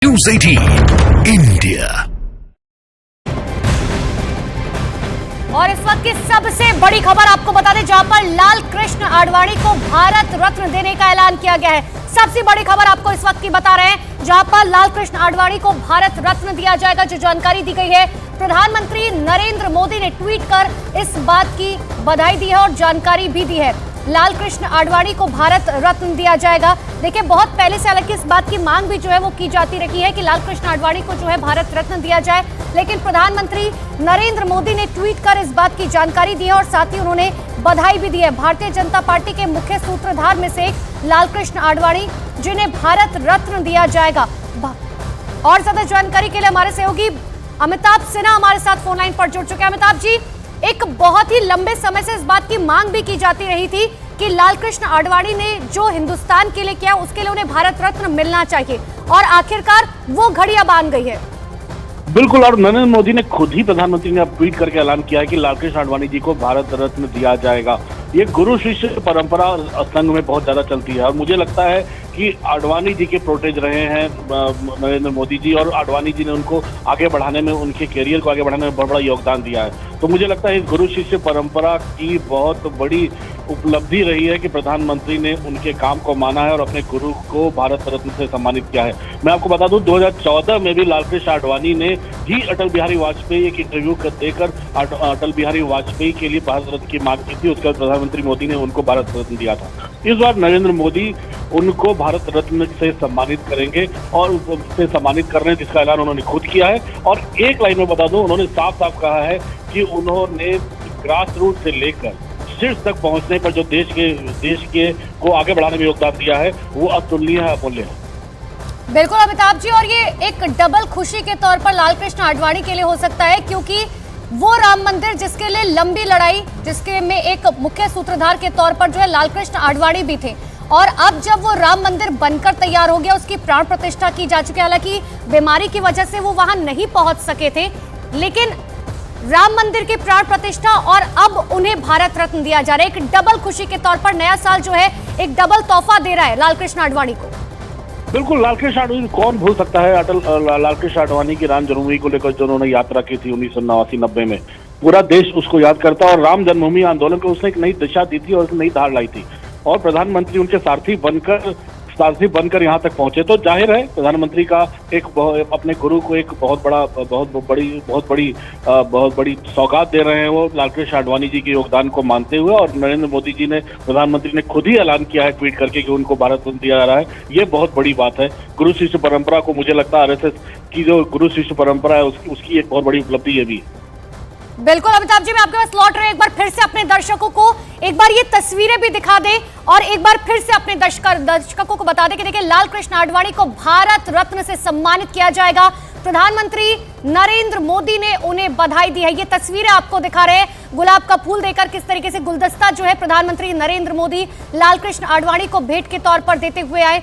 News 18 India. और इस वक्त की सबसे बड़ी खबर आपको बता दें, जहां पर लाल कृष्ण आडवाणी को भारत रत्न देने का ऐलान किया गया है। सबसे बड़ी खबर आपको इस वक्त की बता रहे हैं, जहां पर लाल कृष्ण आडवाणी को भारत रत्न दिया जाएगा। जो जानकारी दी गई है, प्रधानमंत्री नरेंद्र मोदी ने ट्वीट कर इस बात की बधाई दी है और जानकारी भी दी है। लाल कृष्ण आडवाणी को भारत रत्न दिया जाएगा। देखिए, बहुत पहले से हालांकि इस बात की मांग भी जो है वो की जाती रही है कि लाल कृष्ण आडवाणी को जो है भारत रत्न दिया जाए, लेकिन प्रधानमंत्री नरेंद्र मोदी ने ट्वीट कर इस बात की जानकारी दी है और साथ ही उन्होंने बधाई भी दी है। भारतीय जनता पार्टी के मुख्य सूत्रधार में से एक लाल कृष्ण आडवाणी, जिन्हें भारत रत्न दिया जाएगा। और ज्यादा जानकारी के लिए हमारे सहयोगी अमिताभ सिन्हा हमारे साथ फोन लाइन पर जुड़ चुके हैं। अमिताभ जी, एक बहुत ही लंबे समय से इस बात की मांग भी की जाती रही थी कि लाल कृष्ण आडवाणी ने जो हिंदुस्तान के लिए किया, उसके लिए उन्हें भारत रत्न मिलना चाहिए और आखिरकार वो घड़ी अब आन गई है। बिल्कुल, और नरेंद्र मोदी ने खुद ही, प्रधानमंत्री ने अब ट्वीट करके ऐलान किया है कि लाल कृष्ण आडवाणी जी को भारत रत्न दिया जाएगा। ये गुरु शिष्य परंपरा संघ में बहुत ज्यादा चलती है और मुझे लगता है कि आडवाणी जी के प्रोटेज रहे हैं नरेंद्र मोदी जी, और आडवाणी जी ने उनको आगे बढ़ाने में, उनके कैरियर को आगे बढ़ाने में बहुत बड़ा योगदान दिया है। तो मुझे लगता है इस गुरु शिष्य परंपरा की बहुत बड़ी उपलब्धि रही है कि प्रधानमंत्री ने उनके काम को माना है और अपने गुरु को भारत रत्न से सम्मानित किया है। मैं आपको बता दूं, 2014 में भी लाल कृष्ण आडवाणी ने ही अटल बिहारी वाजपेयी एक इंटरव्यू देकर अटल बिहारी वाजपेयी के लिए भारत रत्न की मांग की थी। उसके बाद प्रधानमंत्री मोदी ने उनको भारत रत्न दिया था। इस बार नरेंद्र मोदी उनको भारत रत्न से सम्मानित करेंगे और उससे सम्मानित कर रहे हैं, जिसका ऐलान उन्होंने खुद किया है। और एक लाइन में बता दूं, उन्होंने साफ साफ कहा है कि उन्होंने ग्रास रूट से लेकर शीर्ष तक पहुंचने पर जो देश के को आगे बढ़ाने में योगदान दिया है, वो अतुलनीय है, अमूल्य है। बिल्कुल अमिताभ जी, और ये एक डबल खुशी के तौर पर लाल कृष्ण आडवाणी के लिए हो सकता है, क्योंकि वो राम मंदिर जिसके लिए लंबी लड़ाई, जिसके में एक मुख्य सूत्रधार के तौर पर जो है लाल कृष्ण आडवाणी भी थे, और अब जब वो राम मंदिर बनकर तैयार हो गया, उसकी प्राण प्रतिष्ठा की जा चुकी है। हालांकि बीमारी की वजह से वो वहां नहीं पहुंच सके थे, लेकिन राम मंदिर की प्राण प्रतिष्ठा और अब उन्हें भारत रत्न दिया जा रहा है। एक डबल खुशी के तौर पर नया साल जो है एक डबल तोहफा दे रहा है लाल कृष्ण आडवाणी को। बिल्कुल, लाल कृष्ण आडवाणी कौन भूल सकता है लाल कृष्ण आडवाणी की राम जन्मभूमि को लेकर जो उन्होंने यात्रा की थी 1989-90 में। पूरा देश उसको याद करता है और राम जन्मभूमि आंदोलन को उसने एक नई दिशा दी थी और एक नई धार लाई थी, और प्रधानमंत्री उनके सारथी बनकर यहाँ तक पहुंचे। तो जाहिर है प्रधानमंत्री का अपने गुरु को एक बहुत बड़ी सौगात दे रहे हैं वो, लाल कृष्ण आडवाणी जी के योगदान को मानते हुए। और नरेंद्र मोदी जी ने, प्रधानमंत्री ने खुद ही ऐलान किया है ट्वीट करके कि उनको भारत रत्न दिया जा रहा है। ये बहुत बड़ी बात है। गुरु शिष्य परंपरा को, मुझे लगता है आरएसएस की जो गुरु शिष्य परंपरा है उसकी एक बहुत बड़ी उपलब्धि ये भी। बिल्कुल अमिताभ जी, मैं आपके पास लौट रहे हैं। एक बार फिर से अपने दर्शकों को एक बार ये तस्वीरें भी दिखा दें और एक बार फिर से अपने दर्शकों को बता दें कि देखिए, लाल कृष्ण आडवाणी को भारत रत्न से सम्मानित किया जाएगा। प्रधानमंत्री नरेंद्र मोदी ने उन्हें बधाई दी है। ये तस्वीरें आपको दिखा रहे हैं, गुलाब का फूल देकर किस तरीके से गुलदस्ता जो है प्रधानमंत्री नरेंद्र मोदी लाल कृष्ण आडवाणी को भेंट के तौर पर देते हुए आए।